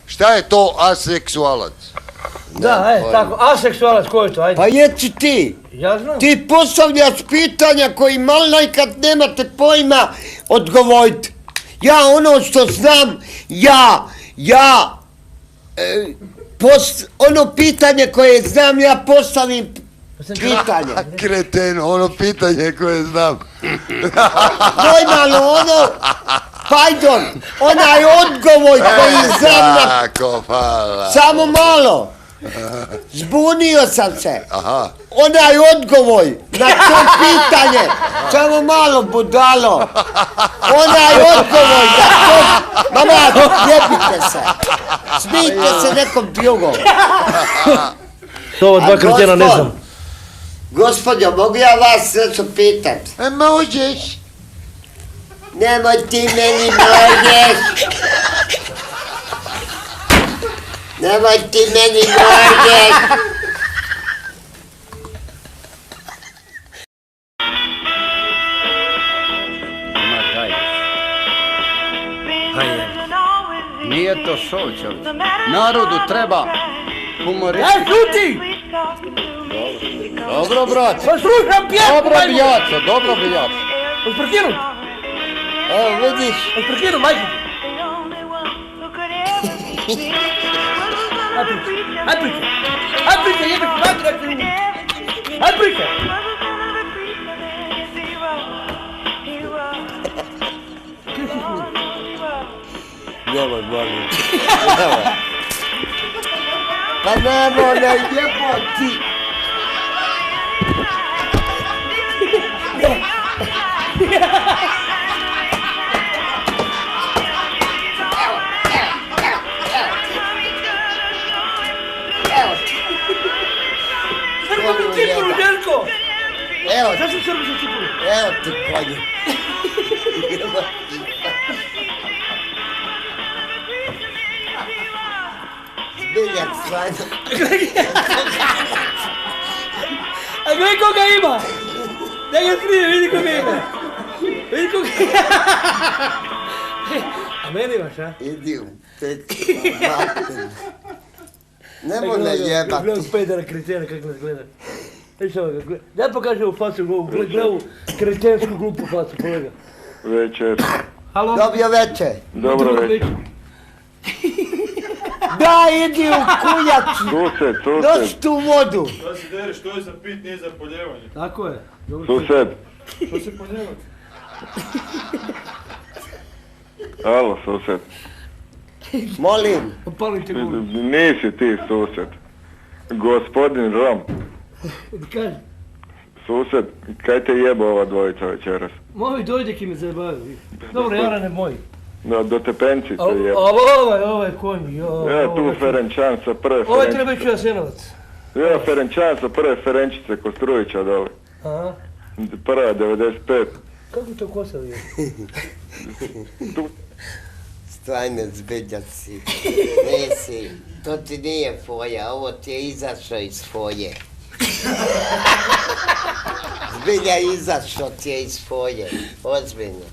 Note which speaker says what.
Speaker 1: Šta je to aseksualac?
Speaker 2: Da, tako, aseksualac, ko je to, ajde.
Speaker 3: Pa jeci ti.
Speaker 2: Ja znam.
Speaker 3: Ti postavljaš pitanja koji malo nekad nemate pojma odgovoriti. Ja ono što znam, ono pitanje koje znam, ja postavim pitanje.
Speaker 1: Kreten, ono pitanje koje znam.
Speaker 3: Normalno ono, pardon, onaj odgovor koji znam na...
Speaker 1: Tako, hvala.
Speaker 3: Samo malo. Zbunio sam se.
Speaker 1: Aha.
Speaker 3: Onaj odgovor na to pitanje. Samo malo, budalo. Onaj odgovor na to... Mama, ljepite se. Smijte se nekom drugom.
Speaker 2: To ovo dva kretena ne znam.
Speaker 3: Gospodjo, mogu ja vas nešto pitat?
Speaker 1: Možeš.
Speaker 3: Nemoj ti meni možeš. Nemoj ti meni možeš.
Speaker 4: Ma daj. Hajde. Nije to šov, čovječ. Narodu treba humoristički.
Speaker 2: Šuti!
Speaker 4: Dobro, brat.
Speaker 2: Pa slušam pjesmu,
Speaker 4: Dobro
Speaker 2: majku!
Speaker 4: bijaco, dobro bijaco.
Speaker 2: Hoć prekinut?
Speaker 3: Evo vidiš.
Speaker 2: Hoć prekinut, majku? Hajde pričaj. Hajde pričaj, jebeš, majku da ću... Hajde pričaj.
Speaker 3: Nemoj, molim. Nemoj. Pa nemoj, ne jebo ti.
Speaker 2: Srbo mi cipulu, Željko!
Speaker 3: Evo
Speaker 2: Šta
Speaker 3: ti,
Speaker 2: si Srbo sa cipulu?
Speaker 3: evo ti konju. Zbiljak stvarno.
Speaker 2: A gledaj koga ima! Da ga skrije, vidi koga ima! Vidi koga ima! A meni imaš, a?
Speaker 3: Idi u tetku, mater. Nemoj me jebati.
Speaker 2: Gledam pedera kretena kako nas gleda. Viš ovo ga gleda. Daj pokaži ovu facu, gleda ovu kretensku glupu facu, kolega.
Speaker 5: Večer.
Speaker 2: Halo?
Speaker 3: Dobio večer.
Speaker 5: Dobro večer.
Speaker 3: Daj, idi u kuljacu.
Speaker 5: Sused,
Speaker 3: Nosi
Speaker 5: sused,
Speaker 3: tu vodu.
Speaker 6: Šta si dereš, to je za pit, nije za poljevanje.
Speaker 2: Tako je. Dobro.
Speaker 5: sused.
Speaker 6: Što se poljevati?
Speaker 5: Alo, sused.
Speaker 3: Molim.
Speaker 2: Opalim te gubi.
Speaker 5: Nisi ti sused. Gospodin Rom.
Speaker 2: Kaži.
Speaker 5: Sused, kaj te jeba ova dvojica večeras?
Speaker 2: Moji dojde ki me zabavaju. Dobro, Jarane moj.
Speaker 5: Do tepenci te jeba.
Speaker 2: Ovaj konj,
Speaker 5: Ja tu Ferenčan sa prve
Speaker 2: Ovaj treba
Speaker 5: Ferenčice.
Speaker 2: ići Jasenovac.
Speaker 5: Ja Ferenčan sa prve Ferenčice kod Strujića dole.
Speaker 2: Aha.
Speaker 5: Prva 95.
Speaker 2: Kako to kosa je?
Speaker 3: Stvarno zbilja si. Nisi. To ti nije foja, ovo ti je izašao iz foje. Zbilja izašao ti je iz foje. Ozbiljno.